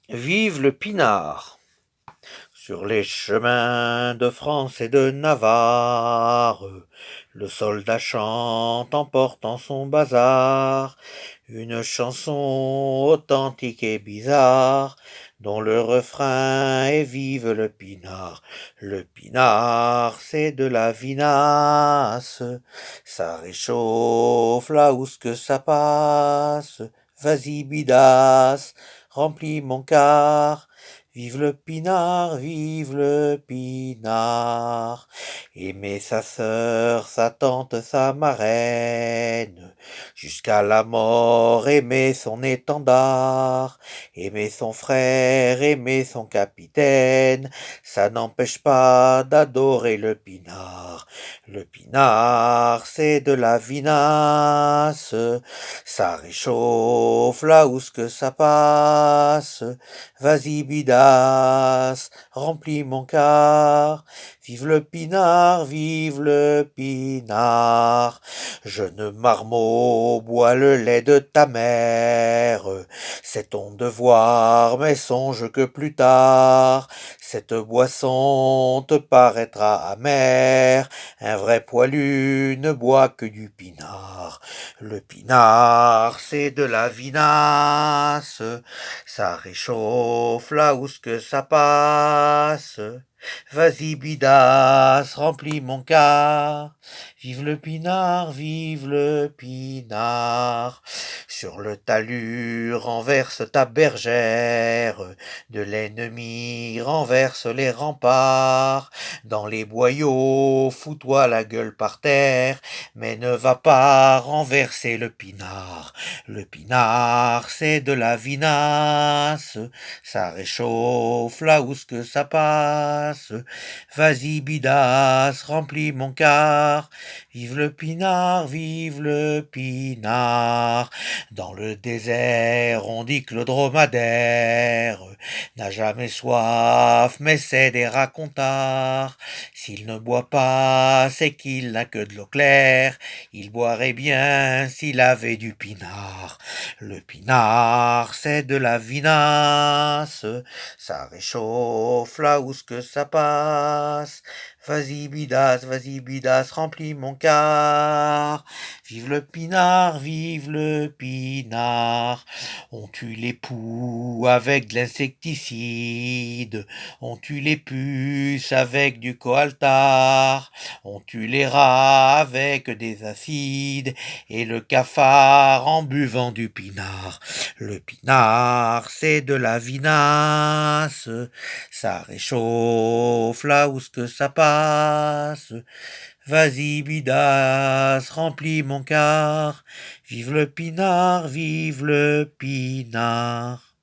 Vive le pinard! Sur les chemins de France et de Navarre, le soldat chante en portant son bazar, une chanson authentique et bizarre, dont le refrain est vive le pinard. Le pinard, c'est de la vinasse, ça réchauffe là où ce que ça passe. Vas-y bidasse, remplis mon quart. Vive le pinard, vive le pinard. Aimer sa sœur, sa tante, sa marraine, jusqu'à la mort, aimer son étendard, aimer son frère, aimer son capitaine, ça n'empêche pas d'adorer le pinard. Le pinard, c'est de la vinasse, ça réchauffe là où ce que ça passe. Vas-y bidasse, remplis mon quart. Vive le pinard, vive le pinard. Jeune marmot, bois le lait de ta mère. C'est ton devoir, mais songe que plus tard, cette boisson te paraîtra amère. Un vrai poilu ne boit que du pinard. Le pinard, c'est de la vinasse, ça réchauffe là où ce que ça passe. Vas-y bidasse, remplis mon quart. Vive le pinard, vive le pinard. Sur le talus renverse ta bergère, de l'ennemi renverse les remparts. Dans les boyaux, fous-toi la gueule par terre, mais ne va pas renverser le pinard. Le pinard, c'est de la vinasse, ça réchauffe là où ce que ça passe. Vas-y bidasse, remplis mon quart. Vive le pinard, vive le pinard. Dans le désert, on dit que le dromadaire n'a jamais soif, mais c'est des racontards. S'il ne boit pas, c'est qu'il n'a que de l'eau claire. Il boirait bien s'il avait du pinard. Le pinard, c'est de la vinasse, ça réchauffe là où ce que ça passe. Vas-y bidasse, remplis mon quart. Vive le pinard, vive le pinard. On tue les poux avec de l'insecticide, on tue les puces avec du coaltar, on tue les rats avec des acides, et le cafard en buvant du pinard. Le pinard, c'est de la vinasse, ça réchauffe là où ce que ça passe. Vas-y bidasse, remplis mon quart. Vive le pinard, vive le pinard.